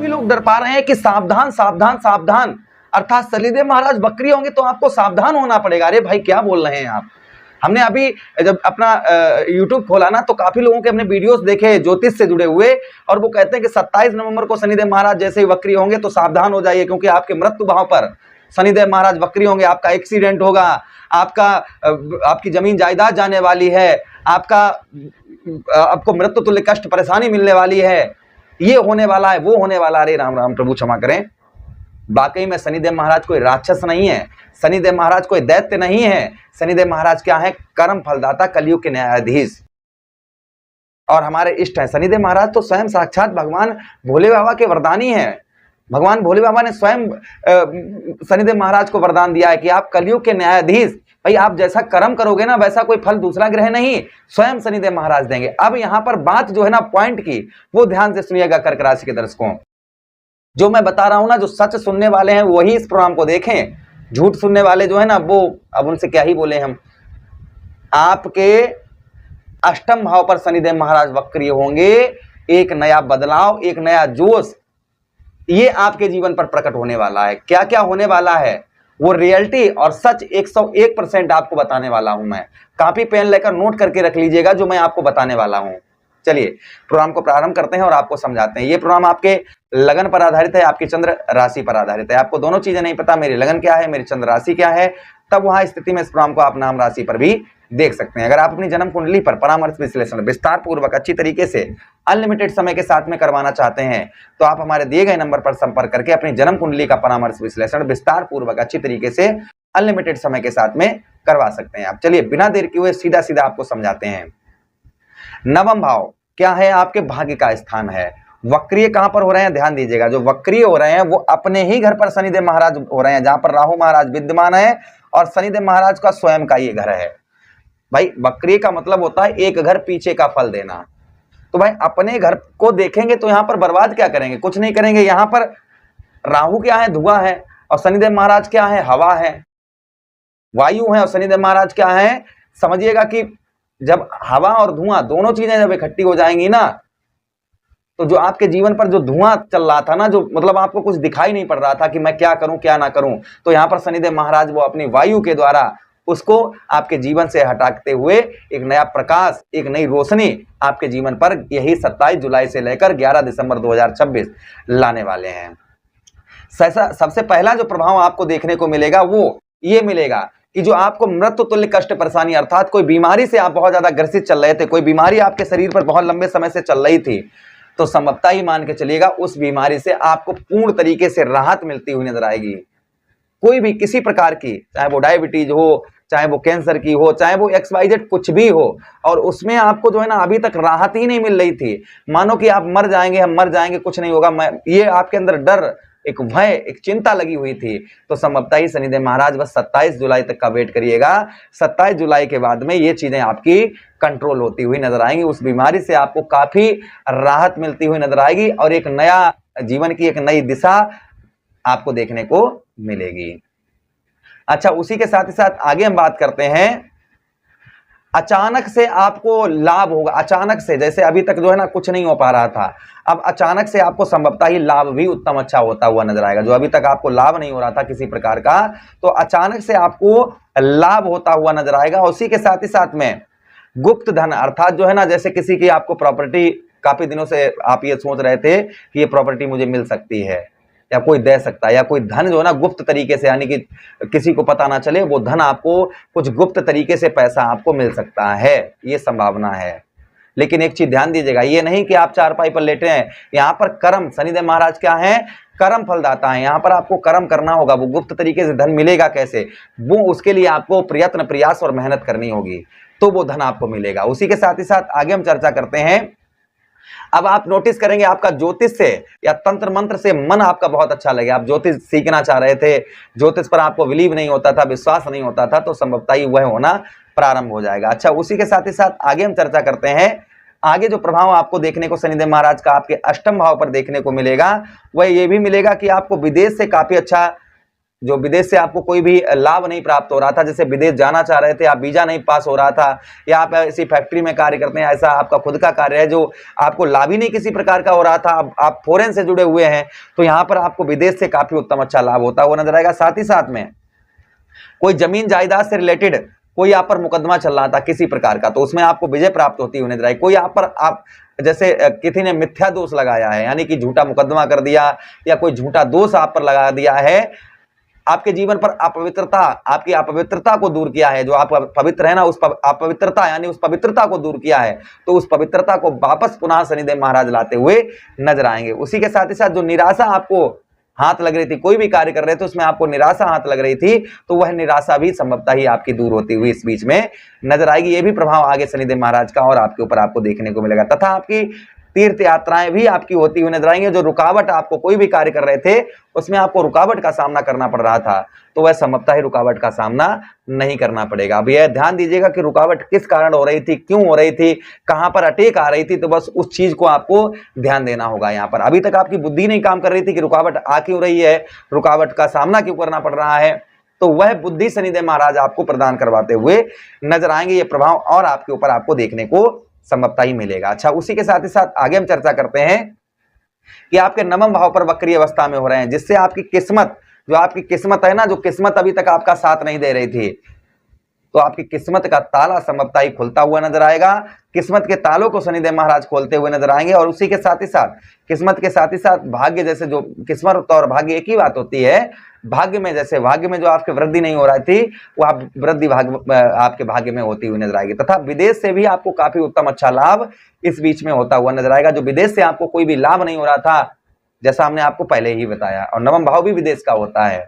काफी लोग डर पा रहे हैं कि सावधान सावधान सावधान, अर्थात शनिदेव महाराज वक्री होंगे तो आपको सावधान होना पड़ेगा। अरे भाई क्या बोल रहे हैं आप। हमने अभी जब अपना YouTube खोला ना तो काफी लोगों के हमने वीडियोस देखे ज्योतिष से जुड़े हुए, और वो कहते हैं कि 27 नवंबर को शनिदेव महाराज जैसे ही वक्री होंगे तो सावधान हो जाइए, क्योंकि आपके मृत्यु भाव पर शनिदेव महाराज वक्री होंगे, आपका एक्सीडेंट होगा, आपकी जमीन जायदाद जाने वाली है, आपको मृत्यु तुल्य कष्ट परेशानी मिलने वाली है, ये होने वाला है, वो होने वाला। अरे राम राम, प्रभु क्षमा करें। वाकई में शनिदेव महाराज कोई राक्षस नहीं है, शनिदेव महाराज कोई दैत्य नहीं है। शनिदेव महाराज क्या है? कर्म फलदाता, कलयुग के न्यायाधीश और हमारे इष्ट हैं। शनिदेव महाराज तो स्वयं साक्षात भगवान भोले बाबा के वरदानी हैं। भगवान भोले बाबा ने स्वयं शनिदेव महाराज को वरदान दिया है कि आप कलयुग के न्यायाधीश। भाई आप जैसा कर्म करोगे ना वैसा कोई फल दूसरा ग्रह नहीं, स्वयं शनिदेव महाराज देंगे। अब यहां पर बात जो है ना पॉइंट की, वो ध्यान से सुनिएगा कर्क राशि के दर्शकों। जो मैं बता रहा हूं ना, जो सच सुनने वाले हैं वही इस प्रोग्राम को देखें, झूठ सुनने वाले जो है ना वो अब उनसे क्या ही बोले हम। आपके अष्टम भाव पर शनिदेव महाराज वक्री होंगे, एक नया बदलाव, एक नया जोश ये आपके जीवन पर प्रकट होने वाला है। क्या क्या होने वाला है वो रियलिटी और सच 101% आपको बताने वाला हूं मैं। कॉपी पेन लेकर नोट करके रख लीजिएगा जो मैं आपको बताने वाला हूं। चलिए प्रोग्राम को प्रारंभ करते हैं और आपको समझाते हैं। ये प्रोग्राम आपके लगन पर आधारित है, आपकी चंद्र राशि पर आधारित है। आपको दोनों चीजें नहीं पता, मेरी लगन क्या है, मेरी चंद्र राशि क्या है, तब वहां स्थिति में इस प्रोग्राम को आप नाम राशि पर भी देख सकते हैं। अगर आप अपनी जन्म कुंडली पर परामर्श विश्लेषण विस्तार पूर्वक अच्छी तरीके से अनलिमिटेड समय के साथ में करवाना चाहते हैं तो आप हमारे दिए गए नंबर पर संपर्क करके अपनी जन्म कुंडली का परामर्श विश्लेषण विस्तार पूर्वक अच्छी तरीके से अनलिमिटेड समय के साथ में करवा सकते हैं आप। चलिए बिना देर किए हुए सीधा सीधा आपको समझाते हैं। नवम भाव क्या है? आपके भाग्य का स्थान है। वक्रीय कहां पर हो रहे हैं? ध्यान दीजिएगा, जो वक्रीय हो रहे हैं वो अपने ही घर पर शनिदेव महाराज हो रहे हैं, जहां पर राहु महाराज विद्यमान है और शनिदेव महाराज का स्वयं का ये घर है। भाई वक्रीय का मतलब होता है एक घर पीछे का फल देना। तो भाई अपने घर को देखेंगे तो यहां पर बर्बाद क्या करेंगे? कुछ नहीं करेंगे। यहां पर राहु क्या है? धुआं है। और शनिदेव महाराज क्या है? हवा है, वायु है। और शनिदेव महाराज क्या है? समझिएगा कि जब हवा और धुआं दोनों चीजें जब इकट्ठी हो जाएंगी ना, तो जो आपके जीवन पर जो धुआं चल रहा था ना, जो मतलब आपको कुछ दिखाई नहीं पड़ रहा था कि मैं क्या करूं क्या ना करूं, तो यहां पर शनिदेव महाराज वो अपनी वायु के द्वारा उसको आपके जीवन से हटाते हुए एक नया प्रकाश, एक नई रोशनी आपके जीवन पर यही 27 जुलाई से लेकर 11 दिसंबर 2026 लाने वाले हैं। सबसे पहला जो प्रभाव आपको देखने को मिलेगा वो ये मिलेगा कि जो आपको मृत्यु तुल्य कष्ट परेशानी, अर्थात कोई बीमारी से आप बहुत ज्यादा ग्रसित चल रहे थे, कोई बीमारी आपके शरीर पर बहुत लंबे समय से चल रही थी, तो संभवतः ही मान के चलिएगा उस बीमारी से आपको पूर्ण तरीके से राहत मिलती हुई नजर आएगी। कोई भी किसी प्रकार की, चाहे वो डायबिटीज हो, चाहे वो कैंसर की हो, चाहे वो XYZ कुछ भी हो, और उसमें आपको जो है ना अभी तक राहत ही नहीं मिल रही थी। मानो कि आप मर जाएंगे, हम मर जाएंगे, कुछ नहीं होगा, ये आपके अंदर डर, एक भय, एक चिंता लगी हुई थी, तो संभवतः ही शनिदेव महाराज बस 27 जुलाई तक का वेट करिएगा। 27 जुलाई के बाद में ये चीजें आपकी कंट्रोल होती हुई नजर आएंगी। उस बीमारी से आपको काफी राहत मिलती हुई नजर आएगी और एक नया जीवन की एक नई दिशा आपको देखने को मिलेगी। अच्छा, उसी के साथ ही साथ आगे हम बात करते हैं, अचानक से आपको लाभ होगा। अचानक से, जैसे अभी तक जो है ना कुछ नहीं हो पा रहा था, अब अचानक से आपको संभवतः ही लाभ भी उत्तम अच्छा होता हुआ नजर आएगा। जो अभी तक आपको लाभ नहीं हो रहा था किसी प्रकार का, तो अचानक से आपको लाभ होता हुआ नजर आएगा। उसी के साथ ही साथ में गुप्त धन, अर्थात जो है ना जैसे किसी की आपको प्रॉपर्टी, काफी दिनों से आप ये सोच रहे थे कि ये प्रॉपर्टी मुझे मिल सकती है या कोई दे सकता है, या कोई धन जो है ना गुप्त तरीके से, यानी कि किसी को पता ना चले, वो धन आपको कुछ गुप्त तरीके से पैसा आपको मिल सकता है, ये संभावना है। लेकिन एक चीज ध्यान दीजिएगा, ये नहीं कि आप चारपाई पर लेटे हैं। यहाँ पर कर्म, शनिदेव महाराज क्या है? कर्म फलदाता है। यहाँ पर आपको कर्म करना होगा। वो गुप्त तरीके से धन मिलेगा कैसे? वो उसके लिए आपको प्रयत्न, प्रयास और मेहनत करनी होगी, तो वो धन आपको मिलेगा। उसी के साथ ही साथ आगे हम चर्चा करते हैं। अब आप नोटिस करेंगे आपका ज्योतिष से या तंत्र मंत्र से मन आपका बहुत अच्छा लगे। आप ज्योतिष सीखना चाह रहे थे, ज्योतिष पर आपको बिलीव नहीं होता था, विश्वास नहीं होता था, तो संभवतः ही वह होना प्रारंभ हो जाएगा। अच्छा, उसी के साथ ही साथ आगे हम चर्चा करते हैं। आगे जो प्रभाव आपको देखने को शनिदेव महाराज का आपके अष्टम भाव पर देखने को मिलेगा, वह ये भी मिलेगा कि आपको विदेश से काफी अच्छा जो विदेश से आपको कोई भी लाभ नहीं प्राप्त हो रहा था, जैसे विदेश जाना चाह रहे थे आप, वीजा नहीं पास हो रहा था, या आप ऐसी फैक्ट्री में कार्य करते हैं, ऐसा आपका खुद का कार्य है जो आपको लाभ ही नहीं किसी प्रकार का हो रहा था, आप फॉरेन से जुड़े हुए हैं, तो यहाँ पर आपको विदेश से काफी उत्तम अच्छा लाभ होता हुआ नजर आएगा। साथ ही साथ में कोई जमीन जायदाद से रिलेटेड कोई आप पर मुकदमा चल रहा था किसी प्रकार का, तो उसमें आपको विजय प्राप्त होती हुई नजर आई। कोई आप पर आप जैसे किसी ने मिथ्या दोष लगाया है, यानी कि झूठा मुकदमा कर दिया या कोई झूठा दोष आप पर लगा दिया है, आपके जीवन पर अपवित्रता, आपकी अपवित्रता को दूर किया है, जो आप पवित्र है ना, उस अपवित्रता यानी उस पवित्रता को दूर किया है, तो उस पवित्रता को वापस पुनः शनिदेव महाराज लाते हुए नजर आएंगे। उसी के साथ ही साथ जो निराशा आपको हाथ लग रही थी, कोई भी कार्य कर रहे थे उसमें आपको निराशा हाथ लग रही थी, तो वह निराशा भी संभवतः ही आपकी दूर होती हुई इस बीच में नजर आएगी। ये भी प्रभाव आगे शनिदेव महाराज का और आपके ऊपर आपको देखने को मिलेगा। तथा आपकी तीर्थ यात्राएं भी आपकी होती हुई नजर आएंगी। जो रुकावट आपको कोई भी कार्य कर रहे थे उसमें आपको रुकावट का सामना करना पड़ रहा था, तो वह संभवतः ही रुकावट का सामना नहीं करना पड़ेगा। अब यह ध्यान दीजिएगा कि रुकावट किस कारण हो रही थी, क्यों हो रही थी, कहां पर अटैक आ रही थी, तो बस उस चीज को आपको ध्यान देना होगा। यहाँ पर अभी तक आपकी बुद्धि नहीं काम कर रही थी कि रुकावट आ क्यों रही है, रुकावट का सामना क्यों करना पड़ रहा है, तो वह बुद्धि शनिदेव महाराज आपको प्रदान करवाते हुए नजर आएंगे। ये प्रभाव और आपके ऊपर आपको देखने को संभवतः ही मिलेगा। अच्छा, उसी के साथ ही साथ आगे हम चर्चा करते हैं कि आपके नवम भाव पर वक्रीय अवस्था में हो रहे हैं, जिससे आपकी किस्मत, जो आपकी किस्मत है ना, जो किस्मत अभी तक आपका साथ नहीं दे रही थी, तो आपकी किस्मत का ताला संभवतः ही खुलता हुआ नजर आएगा। किस्मत के तालों को शनिदेव महाराज खोलते हुए नजर आएंगे। और उसी के साथ ही साथ किस्मत के साथ ही साथ भाग्य, जैसे जो किस्मत और भाग्य एक ही बात होती है, भाग्य में जैसे भाग्य में जो आपके वृद्धि नहीं हो रही थी, वो आप वृद्धि आपके भाग्य में होती हुई नजर आएगी। तथा विदेश से भी आपको काफी उत्तम अच्छा लाभ इस बीच में होता हुआ नजर आएगा। जो विदेश से आपको कोई भी लाभ नहीं हो रहा था, जैसा हमने आपको पहले ही बताया, और नवम भाव भी विदेश का होता है।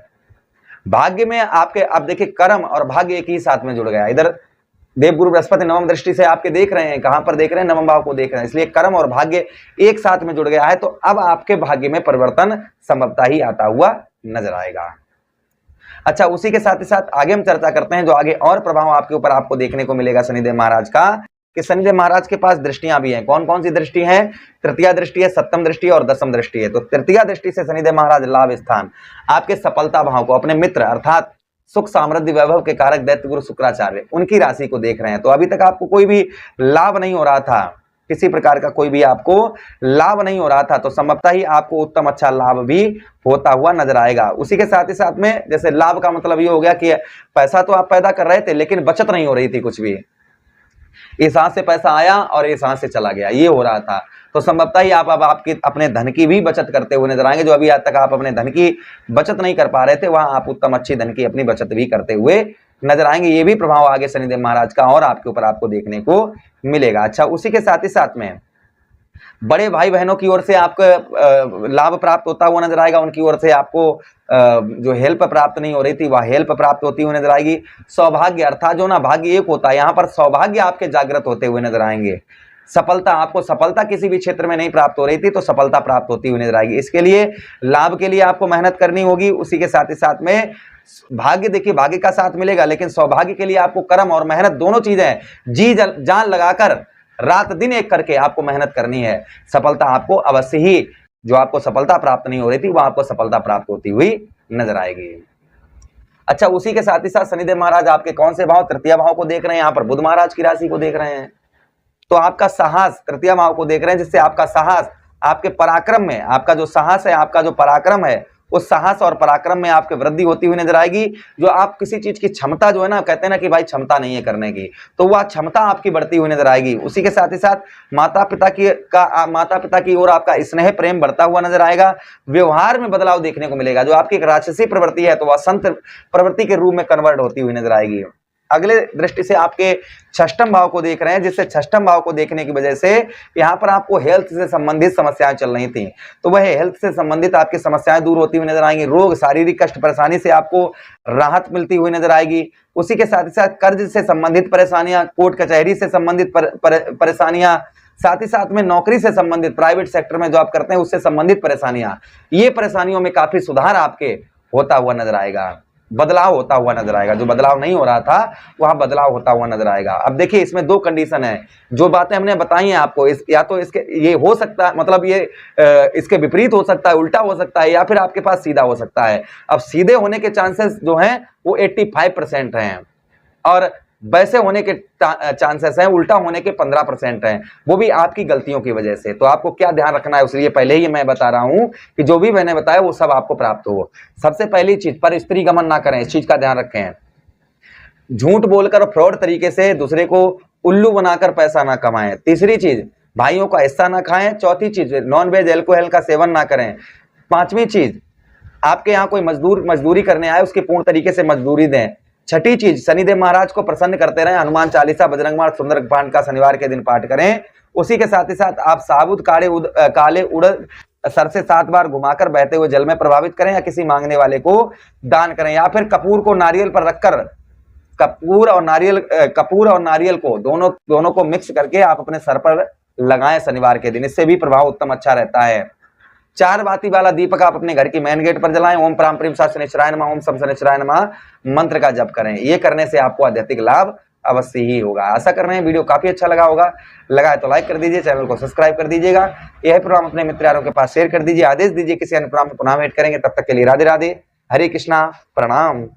भाग्य में आपके, अब देखिए कर्म और भाग्य एक ही साथ में जुड़ गया। इधर देवगुरु बृहस्पति नवम दृष्टि से आपके देख रहे हैं, कहां पर देख रहे हैं, नवम भाव को देख रहे हैं, इसलिए कर्म और भाग्य एक साथ में जुड़ गया है। तो अब आपके भाग्य में परिवर्तन संभवतः ही आता हुआ नजर आएगा। अच्छा, उसी के साथ ही साथ आगे हम चर्चा करते हैं जो आगे और प्रभाव आपके ऊपर आपको देखने को मिलेगा शनिदेव महाराज का, कि शनिदेव महाराज के पास दृष्टियां भी हैं। कौन कौन सी दृष्टि है? तृतीया दृष्टि है, सप्तम दृष्टि है और दसम दृष्टि है। तो तृतीया दृष्टि से शनिदेव महाराज लाभ स्थान, आपके सफलता भाव को, अपने मित्र अर्थात सुख समृद्धि वैभव के कारक दैत्य गुरु शुक्राचार्य, उनकी राशि को देख रहे हैं। तो अभी तक आपको कोई भी लाभ नहीं हो रहा था, किसी प्रकार का कोई भी आपको लाभ नहीं हो रहा था, तो संभवतः ही आपको उत्तम अच्छा लाभ भी होता हुआ नजर आएगा। उसी के साथ ही साथ में, जैसे लाभ का मतलब ये हो गया कि पैसा तो आप पैदा कर रहे थे लेकिन बचत नहीं हो रही थी कुछ भी, इस हाथ से पैसा आया और इस हाथ से चला गया, ये हो रहा था। तो संभवतः ही आप अब आपकी अपने धन की भी बचत करते हुए नजर आएंगे। जो अभी आज तक आप अपने धन की बचत नहीं कर पा रहे थे, वहां आप उत्तम अच्छी धन की अपनी बचत भी करते हुए नजर आएंगे। ये भी प्रभाव आगे शनिदेव महाराज का और आपके ऊपर आपको देखने को मिलेगा। अच्छा, उसी के साथ ही साथ में बड़े भाई बहनों की ओर से आपको लाभ प्राप्त होता हुआ नजर आएगा। उनकी ओर से आपको जो हेल्प प्राप्त नहीं हो रही थी, वह हेल्प प्राप्त होती हुई नजर आएगी। सौभाग्य अर्थात जो ना भाग्य एक होता है, यहाँ पर सौभाग्य आपके जागृत होते हुए नजर आएंगे। सफलता, आपको सफलता किसी भी क्षेत्र में नहीं प्राप्त हो रही थी, तो सफलता प्राप्त होती हुई नजर आएगी। इसके लिए लाभ के लिए आपको मेहनत करनी होगी। उसी के साथ ही साथ में भाग्य, देखिए भाग्य का साथ मिलेगा, लेकिन सौभाग्य के लिए आपको कर्म और मेहनत दोनों चीजें जी जान लगाकर रात दिन एक करके आपको मेहनत करनी है। सफलता आपको अवश्य ही, जो आपको सफलता प्राप्त नहीं हो रही थी, वह आपको सफलता प्राप्त होती हुई नजर आएगी। अच्छा, उसी के साथ ही साथ शनिदेव महाराज आपके कौन से भाव? तृतीय भाव को देख रहे हैं, यहाँ पर बुध महाराज की राशि को देख रहे हैं। तो आपका साहस, तृतीय भाव को देख रहे हैं, जिससे आपका साहस, आपके पराक्रम में, आपका जो साहस है, आपका जो पराक्रम है, उस साहस और पराक्रम में आपकी वृद्धि होती हुई नजर आएगी। जो आप किसी चीज की क्षमता, जो है ना, कहते हैं ना कि भाई क्षमता नहीं है करने की, तो वह क्षमता आपकी बढ़ती हुई नजर आएगी। उसी के साथ ही साथ माता पिता की ओर आपका स्नेह प्रेम बढ़ता हुआ नजर आएगा। व्यवहार में बदलाव देखने को मिलेगा। जो आपकी एक राक्षसी प्रवृत्ति है, तो वह संत प्रवृत्ति के रूप में कन्वर्ट होती हुई नजर आएगी। अगले दृष्टि से आपके षष्ठम भाव को देख रहे हैं, जिससे षष्ठम भाव को देखने की वजह से यहाँ पर आपको हेल्थ से संबंधित समस्याएं चल रही थी, तो वह हेल्थ से संबंधित आपकी समस्याएं दूर होती हुई नजर आएंगी। रोग, शारीरिक कष्ट परेशानी से आपको राहत मिलती हुई नजर आएगी। उसी के साथ ही साथ कर्ज से संबंधित परेशानियां, कोर्ट कचहरी से संबंधित परेशानियां, साथ ही साथ में नौकरी से संबंधित, प्राइवेट सेक्टर में जो आप करते हैं उससे संबंधित परेशानियां, ये परेशानियों में काफी सुधार आपके होता हुआ नजर आएगा। बदलाव होता हुआ नजर आएगा। जो बदलाव नहीं हो रहा था वहां बदलाव होता हुआ नजर आएगा। अब देखिए इसमें दो कंडीशन है, जो बातें हमने बताई हैं आपको, या तो इसके ये हो सकता है, मतलब ये इसके विपरीत हो सकता है, उल्टा हो सकता है, या फिर आपके पास सीधा हो सकता है। अब सीधे होने के चांसेस जो हैं वो 85% हैं, और वैसे होने के चांसेस हैं, उल्टा होने के 15% हैं, वो भी आपकी गलतियों की वजह से। तो आपको क्या ध्यान रखना है, इसलिए पहले ही मैं बता रहा हूं कि जो भी मैंने बताया वो सब आपको प्राप्त हो। सबसे पहली चीज, पर स्त्री गमन ना करें, इस चीज का ध्यान रखें। झूठ बोलकर फ्रॉड तरीके से दूसरे को उल्लू बनाकर पैसा ना कमाएं। तीसरी चीज, भाइयों का हिस्सा ना खाएं। चौथी चीज, नॉन वेज एल्कोहल का सेवन ना करें। पांचवी चीज, आपके यहाँ कोई मजदूरी करने आए उसकी पूर्ण तरीके से मजदूरी दें। छठी चीज, शनिदेव महाराज को प्रसन्न करते रहें, हनुमान चालीसा, बजरंग बाण, सुंदर कांड का शनिवार के दिन पाठ करें। उसी के साथ ही साथ आप साबुत काले उड़द सर से 7 बार घुमाकर बहते हुए जल में प्रभावित करें, या किसी मांगने वाले को दान करें, या फिर कपूर को नारियल पर रखकर कपूर और नारियल को दोनों को मिक्स करके आप अपने सर पर लगाएं शनिवार के दिन। इससे भी प्रभाव उत्तम अच्छा रहता है। 4 बाती वाला दीपक आप अपने घर की मेन गेट पर जलाएं। ओम प्राम प्रीम सा शनिश्चराय नमः, ओम सम शनिश्चराय नमः मंत्र का जप करें। ये करने से आपको आध्यात्मिक लाभ अवश्य ही होगा। आशा कर रहे हैं वीडियो काफी अच्छा लगा होगा। लगा है तो लाइक कर दीजिए, चैनल को सब्सक्राइब कर दीजिएगा। यह प्रोग्राम अपने मित्र यारों के पास शेयर कर दीजिए। आदेश दीजिए किसी अन्य प्रोग्राम में पुनः वेट करेंगे। तब तक के लिए राधे राधे, हरे कृष्णा, प्रणाम।